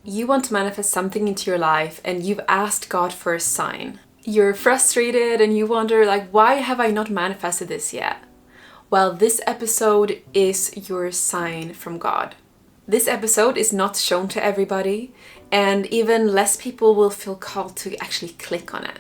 You want to manifest something into your life and you've asked God for a sign. You're frustrated and you wonder, like, why have I not manifested this yet? Well, this episode is your sign from God. This episode is not shown to everybody, and even less people will feel called to actually click on it.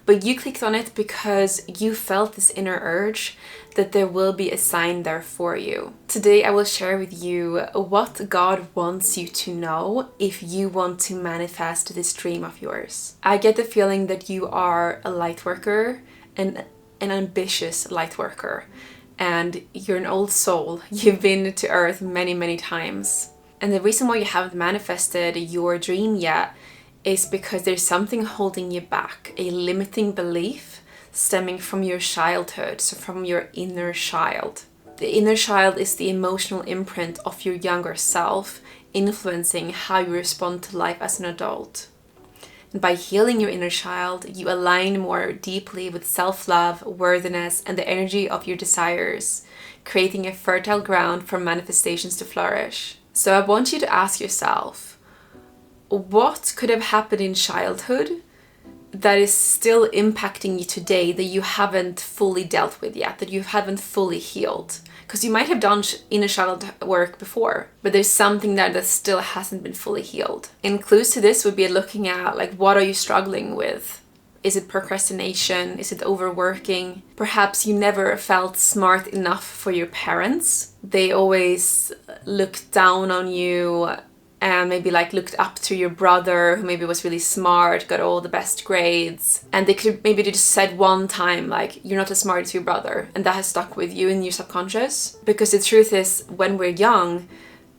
But you clicked on it because you felt this inner urge that there will be a sign there for you. Today I will share with you what God wants you to know if you want to manifest this dream of yours. I get the feeling that you are a light worker, and an ambitious light worker, and you're an old soul. You've been to Earth many, many times. And the reason why you haven't manifested your dream yet is because there's something holding you back, a limiting belief stemming from your childhood, so from your inner child. The inner child is the emotional imprint of your younger self, influencing how you respond to life as an adult. And by healing your inner child, you align more deeply with self-love, worthiness, and the energy of your desires, creating a fertile ground for manifestations to flourish. So I want you to ask yourself, what could have happened in childhood that is still impacting you today that you haven't fully dealt with yet, that you haven't fully healed? Because you might have done inner child work before, but there's something there that still hasn't been fully healed. And clues to this would be looking at, like, what are you struggling with? Is it procrastination? Is it overworking? Perhaps you never felt smart enough for your parents. They always looked down on you and maybe like looked up to your brother who maybe was really smart, got all the best grades, and they could maybe just said one time like, you're not as smart as your brother, and that has stuck with you in your subconscious. Because the truth is, when we're young,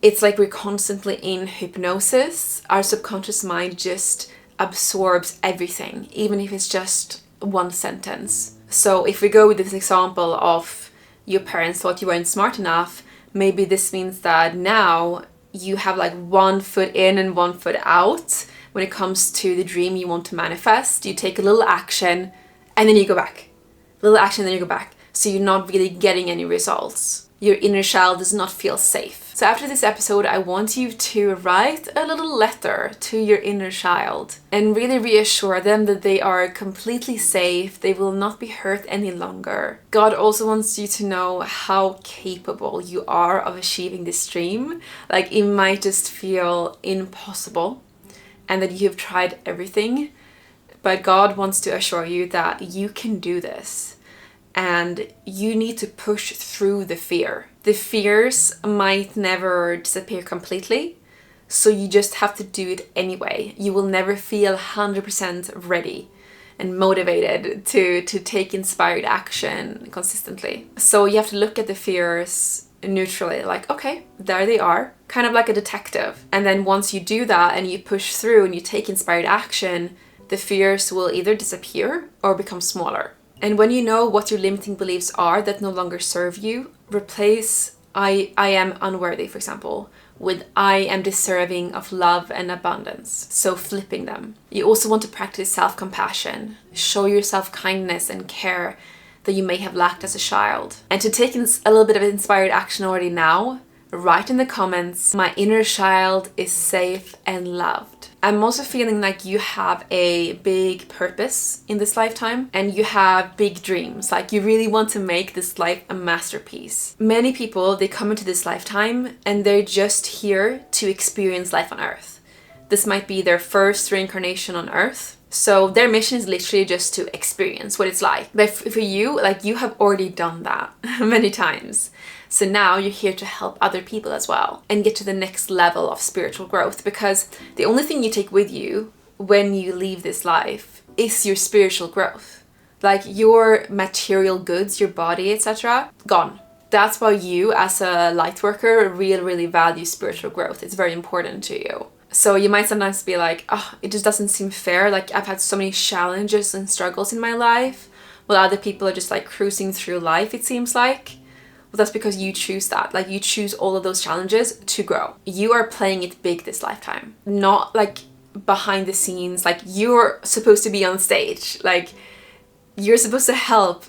it's like we're constantly in hypnosis. Our subconscious mind just absorbs everything, even if it's just one sentence. So if we go with this example of your parents thought you weren't smart enough, maybe this means that now you have like one foot in and one foot out when it comes to the dream you want to manifest. You take a little action and then you go back. A little action, then you go back. So you're not really getting any results. Your inner child does not feel safe. So after this episode, I want you to write a little letter to your inner child and really reassure them that they are completely safe. They will not be hurt any longer. God also wants you to know how capable you are of achieving this dream. Like, it might just feel impossible and that you've tried everything, but God wants to assure you that you can do this. And you need to push through the fear. The fears might never disappear completely, so you just have to do it anyway. You will never feel 100% ready and motivated to take inspired action consistently. So you have to look at the fears neutrally, like, okay, there they are, kind of like a detective. And then once you do that and you push through and you take inspired action, the fears will either disappear or become smaller. And when you know what your limiting beliefs are that no longer serve you, replace I am unworthy, for example, with I am deserving of love and abundance. So flipping them. You also want to practice self-compassion. Show yourself kindness and care that you may have lacked as a child. And to take a little bit of inspired action already now, write in the comments, my inner child is safe and loved. I'm also feeling like you have a big purpose in this lifetime and you have big dreams. Like, you really want to make this life a masterpiece. Many people, they come into this lifetime and they're just here to experience life on Earth. This might be their first reincarnation on Earth. So their mission is literally just to experience what it's like. But for you, like, you have already done that many times. So now you're here to help other people as well and get to the next level of spiritual growth, because the only thing you take with you when you leave this life is your spiritual growth. Like, your material goods, your body, etc., gone. That's why you as a light worker really value spiritual growth. It's very important to you. So you might sometimes be like, oh, it just doesn't seem fair. Like, I've had so many challenges and struggles in my life, while other people are just like cruising through life, it seems like. Well, that's because you choose that. Like, you choose all of those challenges to grow. You are playing it big this lifetime, not like behind the scenes. Like, you're supposed to be on stage. Like, you're supposed to help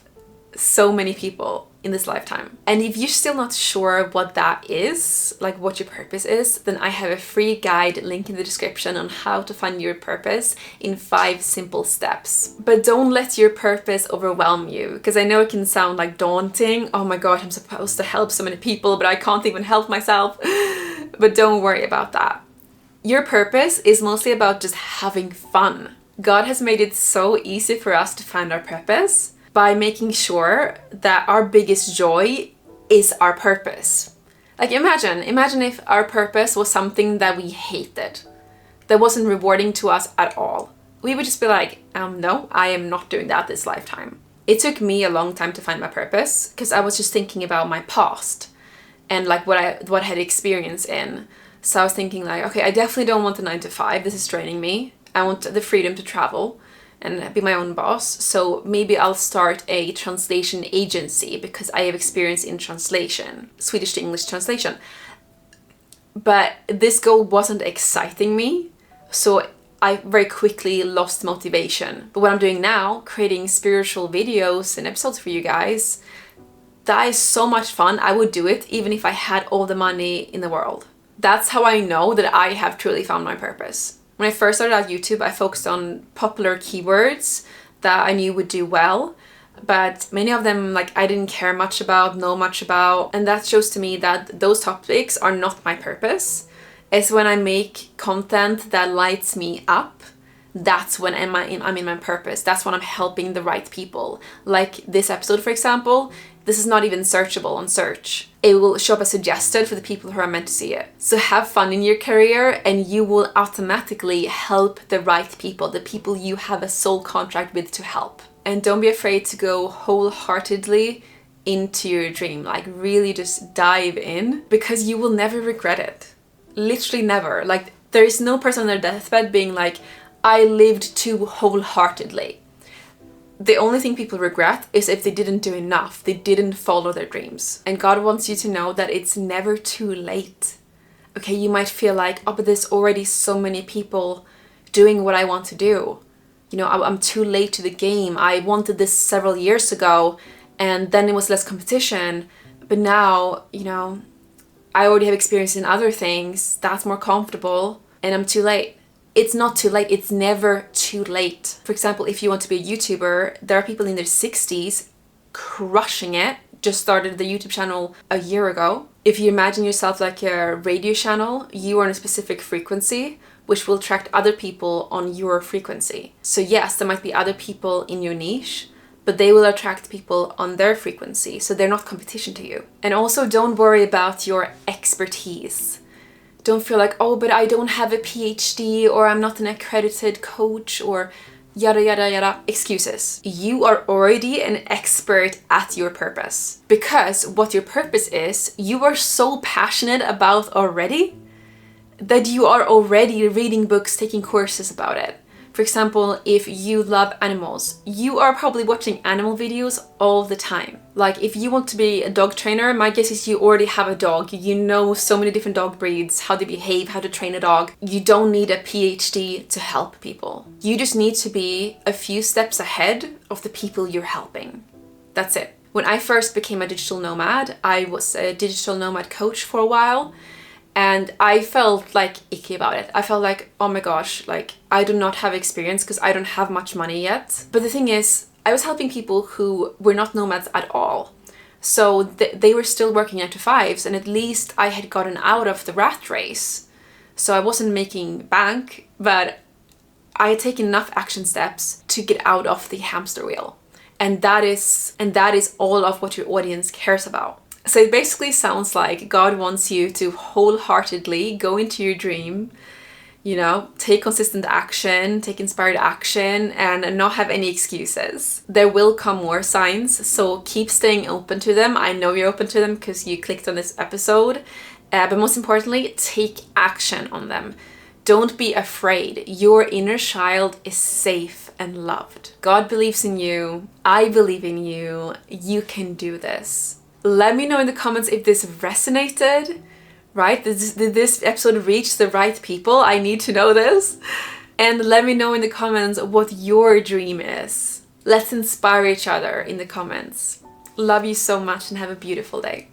so many people. in this lifetime. And if you're still not sure what that is, like what your purpose is, then I have a free guide link in the description on how to find your purpose in 5 simple steps. But don't let your purpose overwhelm you, because I know it can sound like daunting. Oh my god, I'm supposed to help so many people, but I can't even help myself. But don't worry about that. Your purpose is mostly about just having fun. God has made it so easy for us to find our purpose by making sure that our biggest joy is our purpose. Like imagine if our purpose was something that we hated, that wasn't rewarding to us at all. We would just be like, no, I am not doing that this lifetime. It took me a long time to find my purpose because I was just thinking about my past and like what I had experienced in. So I was thinking like, okay, I definitely don't want the 9 to 5. This is draining me. I want the freedom to travel and be my own boss. So maybe I'll start a translation agency because I have experience in translation, Swedish to English translation. But this goal wasn't exciting me, so I very quickly lost motivation. But what I'm doing now, creating spiritual videos and episodes for you guys, that is so much fun. I would do it even if I had all the money in the world. That's how I know that I have truly found my purpose. When I first started out YouTube, I focused on popular keywords that I knew would do well, but many of them like I didn't care much about, know much about, and that shows to me that those topics are not my purpose. It's when I make content that lights me up, that's when I'm in my purpose. That's when I'm helping the right people. Like this episode, for example, this is not even searchable on search. It will show up as suggested for the people who are meant to see it. So have fun in your career and you will automatically help the right people, the people you have a soul contract with to help. And don't be afraid to go wholeheartedly into your dream. Like really just dive in because you will never regret it. Literally never. Like there is no person on their deathbed being like, I lived too wholeheartedly. The only thing people regret is if they didn't do enough, they didn't follow their dreams. And God wants you to know that it's never too late. Okay, you might feel like, oh, but there's already so many people doing what I want to do. You know, I'm too late to the game. I wanted this several years ago and then it was less competition. But now, you know, I already have experience in other things. That's more comfortable and I'm too late. It's not too late. It's never too late. For example, if you want to be a YouTuber, there are people in their 60s crushing it. Just started the YouTube channel a year ago. If you imagine yourself like a radio channel, you are on a specific frequency, which will attract other people on your frequency. So yes, there might be other people in your niche, but they will attract people on their frequency. So they're not competition to you. And also don't worry about your expertise. Don't feel like, oh, but I don't have a PhD or I'm not an accredited coach or yada yada yada. Excuses. You are already an expert at your purpose. Because what your purpose is, you are so passionate about already that you are already reading books, taking courses about it. For example, if you love animals, you are probably watching animal videos all the time. Like if you want to be a dog trainer, my guess is you already have a dog. You know so many different dog breeds, how they behave, how to train a dog. You don't need a PhD to help people. You just need to be a few steps ahead of the people you're helping. That's it. When I first became a digital nomad, I was a digital nomad coach for a while. And I felt like icky about it. I felt like, oh my gosh, like I do not have experience because I don't have much money yet. But the thing is, I was helping people who were not nomads at all. So they were still working 9 to 5s and at least I had gotten out of the rat race. So I wasn't making bank, but I had taken enough action steps to get out of the hamster wheel. And that is all of what your audience cares about. So it basically sounds like God wants you to wholeheartedly go into your dream, you know, take consistent action, take inspired action, and not have any excuses. There will come more signs, so keep staying open to them. I know you're open to them because you clicked on this episode, but most importantly, take action on them. Don't be afraid. Your inner child is safe and loved. God believes in you. I believe in you. You can do this. Let me know in the comments if this resonated, right? Did this episode reach the right people? I need to know this. And let me know in the comments what your dream is. Let's inspire each other in the comments. Love you so much and have a beautiful day.